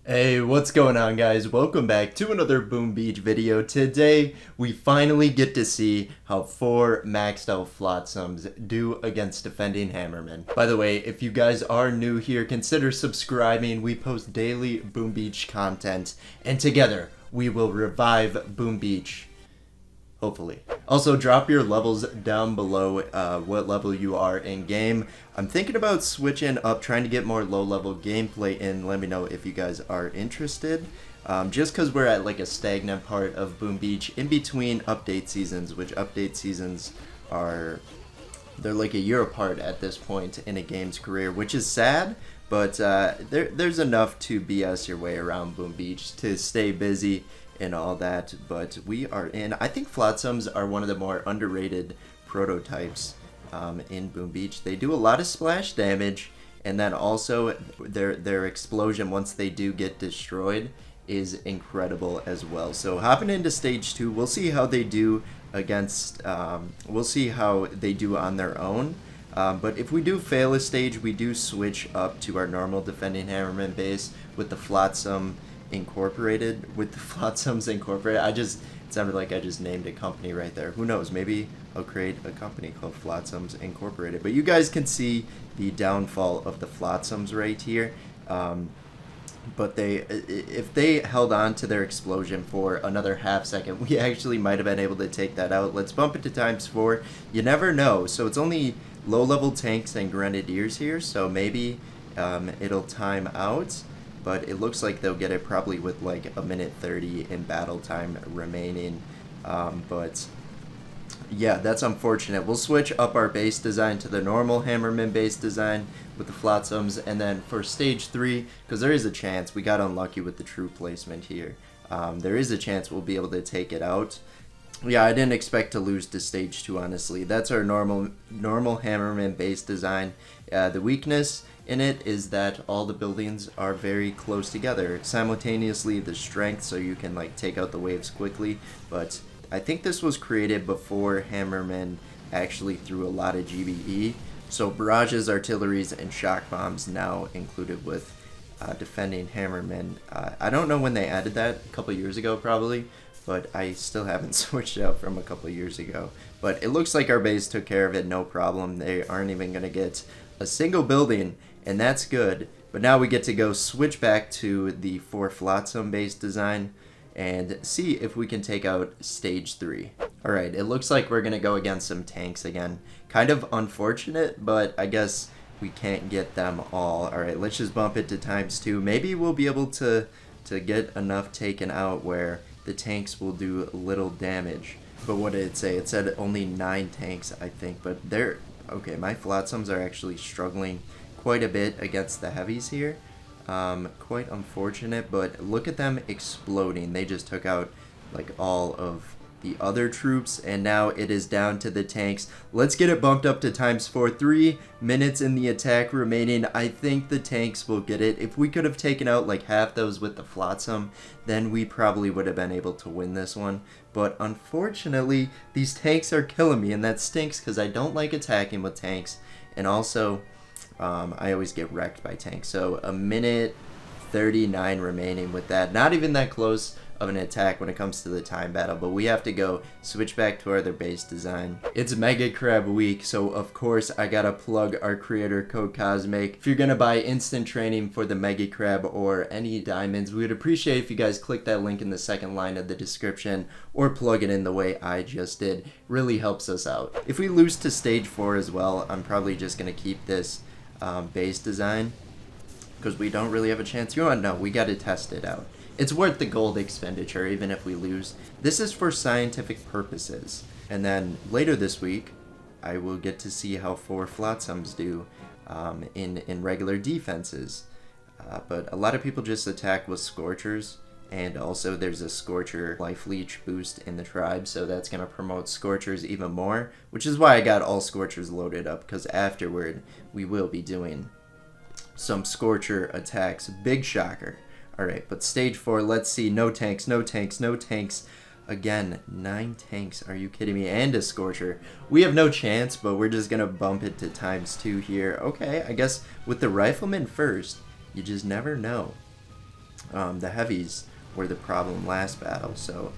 Hey, what's going on, guys? Welcome back to another Boom Beach video. Today, we finally get to see how 4 maxed out Flotsams do against defending Hammerman. By the way, if you guys are new here, consider subscribing. We post daily Boom Beach content, and together, we will revive Boom Beach. Hopefully. Also, drop your levels down below, what level you are in game. I'm thinking about switching up, trying to get more low level gameplay in. Let me know if you guys are interested. Just because we're at like a stagnant part of Boom Beach in between update seasons, which update seasons are, they're like a year apart at this point in a game's career, which is sad. But there's enough to BS your way around Boom Beach to stay busy and all that. But we are in. I think Flotsams are one of the more underrated prototypes in Boom Beach. They do a lot of splash damage, and then also their explosion once they do get destroyed is incredible as well. So hopping into stage 2, we'll see how they do against. We'll see how they do on their own. But if we do fail a stage, we do switch up to our normal defending Hammerman base with the Flotsam Incorporated. With the Flotsams Incorporated, it sounded like I just named a company right there. Who knows? Maybe I'll create a company called Flotsams Incorporated. But you guys can see the downfall of the Flotsams right here. But if they held on to their explosion for another half second, we actually might have been able to take that out. Let's bump it to ×4. You never know. So it's only low-level tanks and grenadiers here, so maybe it'll time out. But it looks like they'll get it probably with like a minute 30 in battle time remaining. But yeah, that's unfortunate. We'll switch up our base design to the normal Hammerman base design with the Flotsams, and then for stage 3, because there is a chance, we got unlucky with the true placement here. There is a chance we'll be able to take it out. Yeah, I didn't expect to lose to stage 2, honestly. That's our normal Hammerman base design. The weakness in it is that all the buildings are very close together. Simultaneously, the strength, so you can like take out the waves quickly. But I think this was created before Hammerman actually threw a lot of GBE. So barrages, artilleries, and shock bombs now included with defending Hammerman. I don't know when they added that, a couple years ago probably. But I still haven't switched out from a couple years ago. But it looks like our base took care of it, no problem. They aren't even going to get a single building, and that's good. But now we get to go switch back to the 4 Flotsam base design and see if we can take out stage 3. Alright, it looks like we're going to go against some tanks again. Kind of unfortunate, but I guess we can't get them all. Alright, let's just bump it to ×2. Maybe we'll be able to get enough taken out where the tanks will do little damage. But what did it say? It said only 9 tanks, I think. But they're... Okay, my Flotsams are actually struggling quite a bit against the heavies here. Quite unfortunate, but look at them exploding. They just took out like all of the other troops, and now it is down to the tanks. Let's get it bumped up to ×4. 3 minutes in the attack remaining. I think the tanks will get it. If we could have taken out like half those with the Flotsam, then we probably would have been able to win this one. But unfortunately, these tanks are killing me, and that stinks because I don't like attacking with tanks. And also, I always get wrecked by tanks. So a minute 39 remaining with that. Not even that close of an attack when it comes to the time battle, but we have to go switch back to our other base design. It's Mega Crab week, so of course I gotta plug our creator code Cosmic. If you're gonna buy instant training for the Mega Crab or any diamonds, we would appreciate if you guys click that link in the second line of the description or plug it in the way I just did. Really helps us out. If we lose to stage 4 as well, I'm probably just gonna keep this base design because we don't really have a chance. You know what? No, we gotta test it out. It's worth the gold expenditure, even if we lose. This is for scientific purposes. And then later this week, I will get to see how 4 Flotsams do in regular defenses. But a lot of people just attack with Scorchers, and also there's a Scorcher life leech boost in the tribe, so that's going to promote Scorchers even more, which is why I got all Scorchers loaded up, because afterward we will be doing some Scorcher attacks. Big shocker. Alright, but stage 4, let's see. No tanks, no tanks, no tanks. Again, 9 tanks. Are you kidding me? And a Scorcher. We have no chance, but we're just going to bump it to ×2 here. Okay, I guess with the Rifleman first, you just never know. The heavies were the problem last battle, so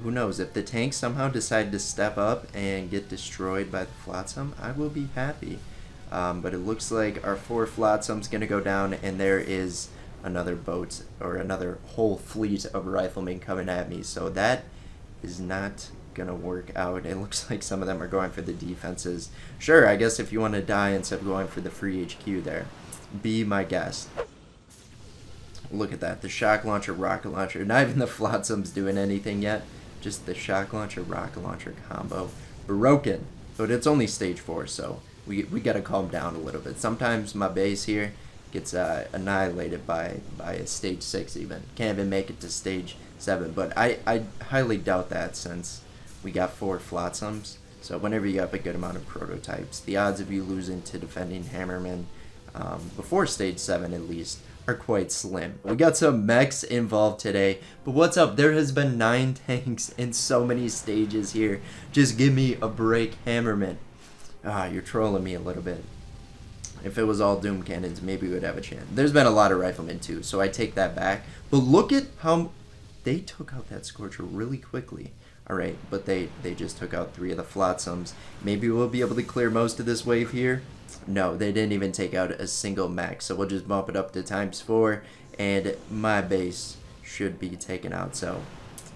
who knows? If the tanks somehow decide to step up and get destroyed by the Flotsam, I will be happy. But it looks like our 4 Flotsam's gonna go down, and there is another boat, or another whole fleet of riflemen coming at me, so that is not gonna work out. It looks like some of them are going for the defenses. Sure, I guess if you want to die instead of going for the free HQ there, be my guest. Look at that, the shock launcher, rocket launcher. Not even the Flotsam's doing anything yet. Just the shock launcher, rocket launcher combo. Broken. But it's only stage 4, so we gotta calm down a little bit. Sometimes my base here gets annihilated by a stage 6 even. Can't even make it to stage 7. But I highly doubt that, since we got 4 Flotsams. So whenever you have a good amount of prototypes, the odds of you losing to defending Hammerman before stage 7 at least are quite slim. We got some mechs involved today, but what's up? There has been 9 tanks in so many stages here. Just give me a break, Hammerman. You're trolling me a little bit. If it was all Doom Cannons, maybe we would have a chance. There's been a lot of riflemen too, so I take that back. But look at how they took out that Scorcher really quickly. Alright, but they just took out 3 of the Flotsams. Maybe we'll be able to clear most of this wave here. No, they didn't even take out a single mech, so we'll just bump it up to ×4, and my base should be taken out. So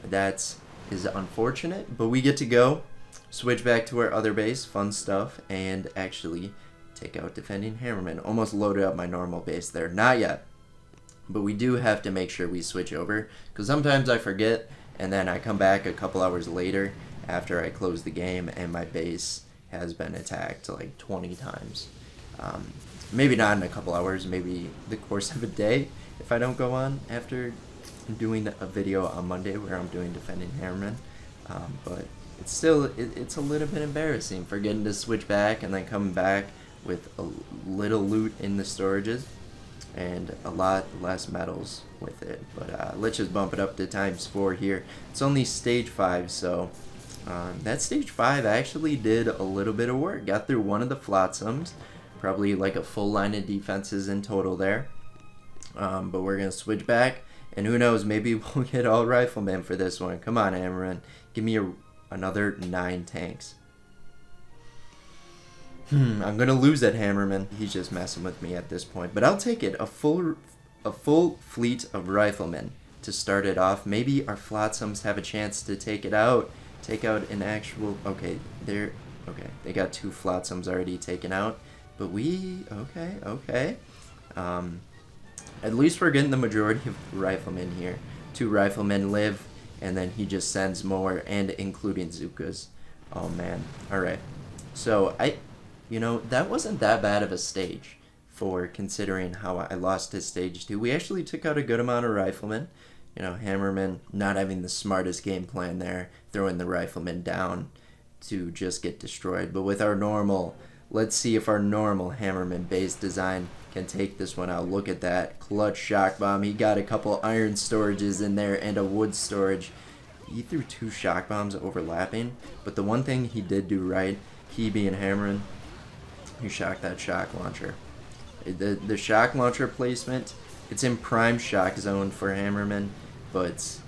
that is unfortunate, but we get to go switch back to our other base, fun stuff, and actually take out defending Hammerman. Almost loaded up my normal base there. Not yet, but we do have to make sure we switch over, because sometimes I forget, and then I come back a couple hours later after I close the game, and my base has been attacked like 20 times. Maybe not in a couple hours, maybe the course of a day if I don't go on after doing a video on Monday where I'm doing defending Hammerman. But it's still, it's a little bit embarrassing forgetting to switch back and then coming back with a little loot in the storages and a lot less metals with it. But let's just bump it up to ×4 here. It's only stage 5, so that stage 5 actually did a little bit of work. Got through one of the Flotsams, probably like a full line of defenses in total there. But we're going to switch back, and who knows, maybe we'll get all riflemen for this one. Come on, Hammerman, give me another 9 tanks. I'm going to lose at Hammerman. He's just messing with me at this point, but I'll take it. A full fleet of riflemen to start it off. Maybe our Flotsams have a chance to take it out. Take out an actual... Okay, they got 2 Flotsams already taken out. But okay. At least we're getting the majority of riflemen here. 2 riflemen live, and then he just sends more, and including Zukas. Oh man. Alright. So, that wasn't that bad of a stage for considering how I lost to stage 2. We actually took out a good amount of riflemen. Hammerman not having the smartest game plan there, throwing the riflemen down to just get destroyed. But with our normal, let's see if our normal Hammerman base design can take this one out. Look at that clutch shock bomb. He got a couple iron storages in there and a wood storage. He threw 2 shock bombs overlapping, but the one thing he did do right, he being Hammerman, he shocked that shock launcher. The shock launcher placement, it's in prime shock zone for Hammerman, but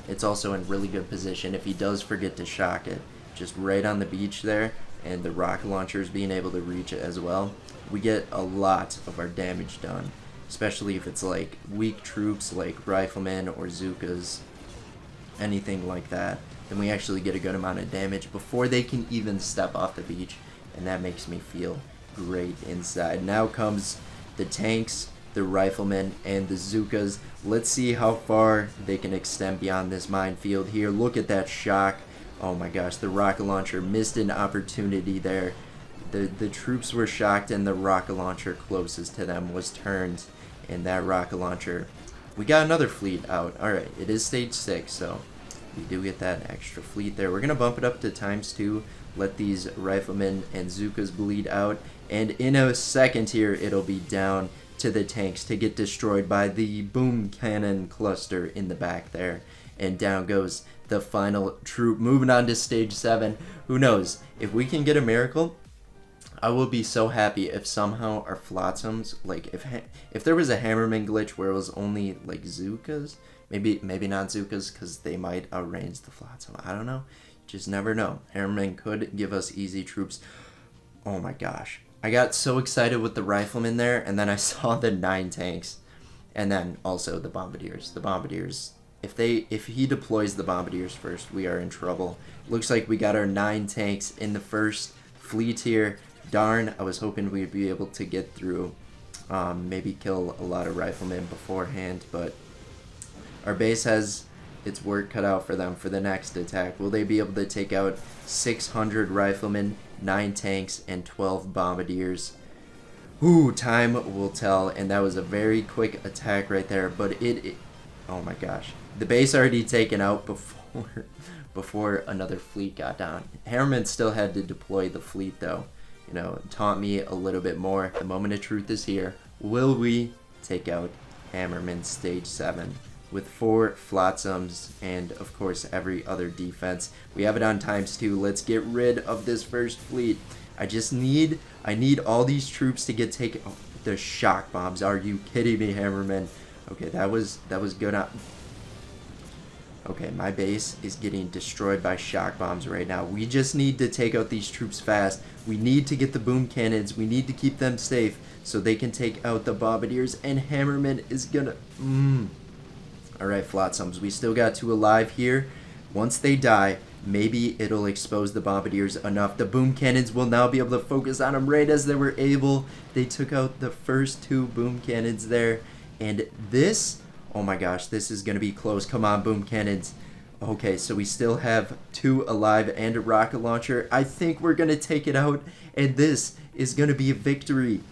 it's also in really good position if he does forget to shock it. Just right on the beach there, and the rocket launchers being able to reach it as well. We get a lot of our damage done, especially if it's like weak troops like riflemen or Zukas, anything like that. Then we actually get a good amount of damage before they can even step off the beach, and that makes me feel great inside. Now comes the tanks, the riflemen, and the Zukas. Let's see how far they can extend beyond this minefield here. Look at that shock. Oh my gosh, the rocket launcher missed an opportunity there. The troops were shocked, and the rocket launcher closest to them was turned, and that rocket launcher, we got another fleet out. Alright, it is stage 6, so we do get that extra fleet there. We're going to bump it up to ×2, let these riflemen and Zukas bleed out, and in a second here, it'll be down to the tanks to get destroyed by the boom cannon cluster in the back there. And down goes the final troop. Moving on to stage 7. Who knows? If we can get a miracle, I would be so happy if somehow our Flotsams, like if there was a Hammerman glitch where it was only like Zukas, maybe not Zukas because they might outrange the Flotsam. I don't know. Just never know. Hammerman could give us easy troops. Oh my gosh. I got so excited with the riflemen there, and then I saw the 9 tanks. And then also the bombardiers. The bombardiers, if he deploys the bombardiers first, we are in trouble. Looks like we got our 9 tanks in the first fleet here. Darn, I was hoping we'd be able to get through, maybe kill a lot of riflemen beforehand, but our base has its work cut out for them for the next attack. Will they be able to take out 600 riflemen, 9 tanks, and 12 bombardiers? Ooh, time will tell, and that was a very quick attack right there, but oh my gosh. The base already taken out before another fleet got down. Hammerman still had to deploy the fleet though. You know, taught me a little bit more. The moment of truth is here. Will we take out Hammerman Stage 7 with 4 Flotsams and, of course, every other defense? We have it on ×2. Let's get rid of this first fleet. I need all these troops to get taken. Oh, the shock bombs. Are you kidding me, Hammerman? Okay, that was good. Okay, my base is getting destroyed by shock bombs right now. We just need to take out these troops fast. We need to get the boom cannons. We need to keep them safe so they can take out the bombardiers. And Hammerman is gonna... Alright, Flotsams, we still got 2 alive here. Once they die, maybe it'll expose the bombardiers enough. The boom cannons will now be able to focus on them right as they were able. They took out the first 2 boom cannons there. And this... Oh my gosh, this is going to be close. Come on, boom cannons. Okay, so we still have 2 alive and a rocket launcher. I think we're going to take it out, and this is going to be a victory.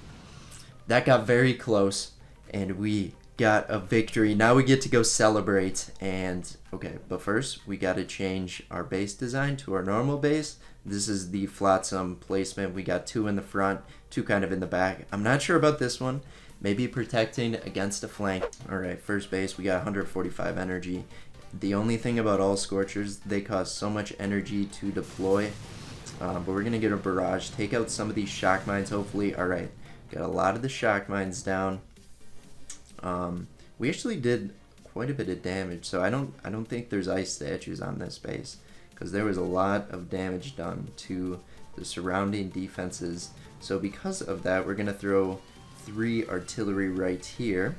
That got very close, and we got a victory. Now we get to go celebrate. And, okay, but first, we got to change our base design to our normal base. This is the Flotsam placement. We got 2 in the front, 2 kind of in the back. I'm not sure about this one. Maybe protecting against a flank. Alright, first base, we got 145 energy. The only thing about all Scorchers, they cost so much energy to deploy. But we're going to get a barrage, take out some of these shock mines, hopefully. Alright, got a lot of the shock mines down. We actually did quite a bit of damage, so I don't think there's ice statues on this base, because there was a lot of damage done to the surrounding defenses. So because of that, we're going to throw 3 artillery right here,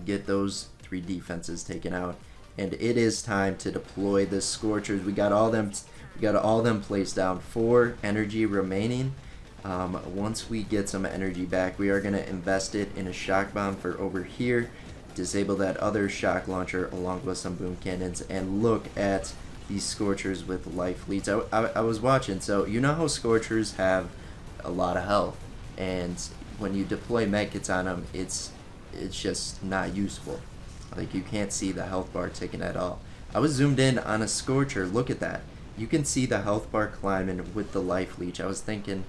get those 3 defenses taken out, and it is time to deploy the Scorchers. We got all them placed down. 4 energy remaining. Once we get some energy back, we are going to invest it in a shock bomb for over here, disable that other shock launcher along with some boom cannons, and look at these Scorchers with life leads. I was watching, so you know how Scorchers have a lot of health, and when you deploy medkits on them, it's just not useful. Like, you can't see the health bar ticking at all. I was zoomed in on a Scorcher. Look at that. You can see the health bar climbing with the life leech. I was thinking,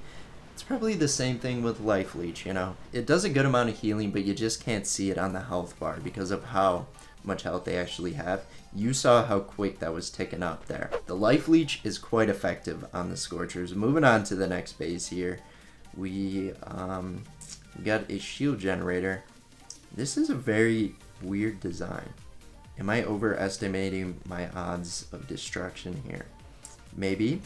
it's probably the same thing with life leech, you know. It does a good amount of healing, but you just can't see it on the health bar because of how much health they actually have. You saw how quick that was ticking up there. The life leech is quite effective on the Scorchers. Moving on to the next base here. We got a shield generator. This is a very weird design. Am I overestimating my odds of destruction here? Maybe,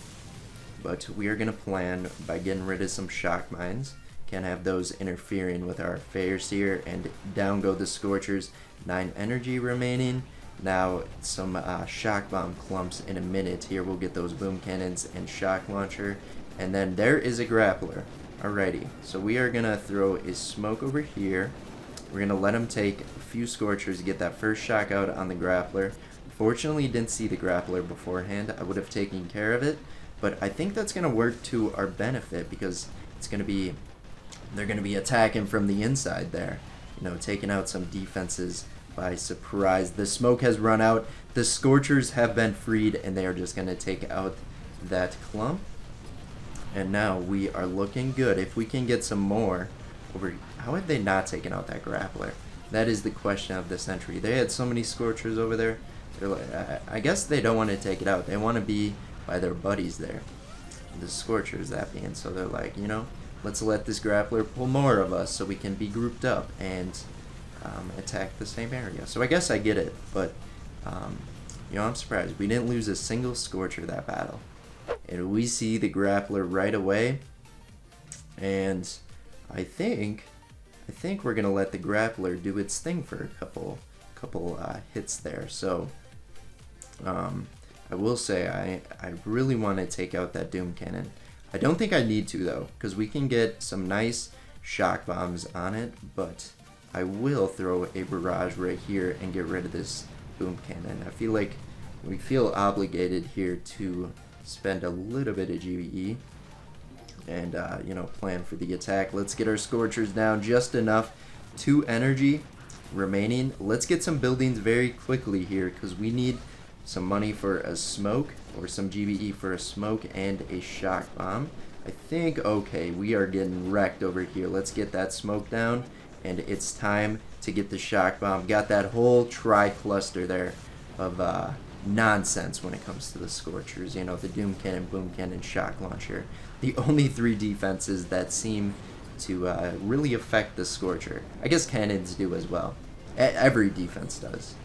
but we are going to plan by getting rid of some shock mines. Can't have those interfering with our affairs here, and down go the Scorchers. 9 energy remaining. Now some shock bomb clumps in a minute. Here we'll get those boom cannons and shock launcher, and then there is a grappler. Alrighty, so we are gonna throw a smoke over here. We're gonna let him take a few Scorchers to get that first shock out on the grappler. Fortunately, didn't see the grappler beforehand. I would have taken care of it, but I think that's gonna work to our benefit because they're gonna be attacking from the inside there. You know, taking out some defenses by surprise. The smoke has run out. The Scorchers have been freed, and they are just gonna take out that clump. And now we are looking good. If we can get some more over... How have they not taken out that grappler? That is the question of the century. They had so many Scorchers over there. They're like, I guess they don't want to take it out. They want to be by their buddies there. the Scorchers, that being. So they're like, you know, let's let this grappler pull more of us so we can be grouped up and attack the same area. So I guess I get it, but you know, I'm surprised we didn't lose a single Scorcher that battle. And we see the grappler right away, and I think we're gonna let the grappler do its thing for a couple hits there. So I will say I really want to take out that Doom Cannon. I don't think I need to though, because we can get some nice shock bombs on it, but I will throw a barrage right here and get rid of this Boom Cannon. I feel like we feel obligated here to spend a little bit of GBE and you know, plan for the attack. Let's get our Scorchers down just enough. 2 energy remaining. Let's get some buildings very quickly here, because we need some money for a smoke, or some GBE for a smoke and a shock bomb. I think, okay, we are getting wrecked over here. Let's get that smoke down, and it's time to get the shock bomb. Got that whole tri-cluster there of nonsense when it comes to the Scorchers. You know, the Doom Cannon, Boom Cannon, Shock Launcher. The only 3 defenses that seem to really affect the Scorcher. I guess cannons do as well. Every defense does.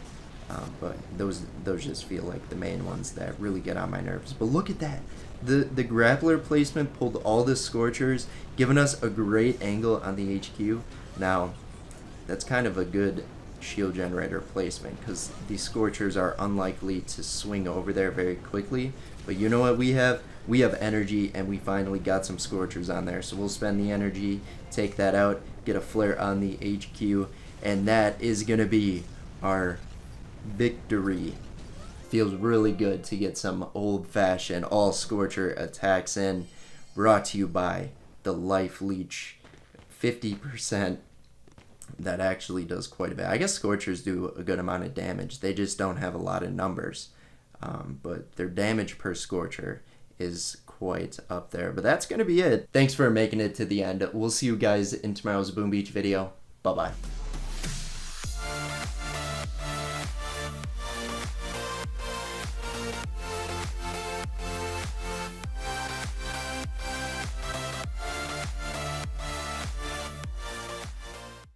But those just feel like the main ones that really get on my nerves. But look at that. The grappler placement pulled all the Scorchers, giving us a great angle on the HQ. Now, that's kind of a good shield generator placement, because these Scorchers are unlikely to swing over there very quickly. But you know what we have? We have energy, and we finally got some Scorchers on there. So we'll spend the energy, take that out, get a flare on the HQ, and that is going to be our victory. Feels really good to get some old-fashioned all-Scorcher attacks in. Brought to you by the Life Leech. 50%. That actually does quite a bit. I guess Scorchers do a good amount of damage. They just don't have a lot of numbers. But their damage per Scorcher is quite up there. But that's going to be it. Thanks for making it to the end. We'll see you guys in tomorrow's Boom Beach video. Bye-bye.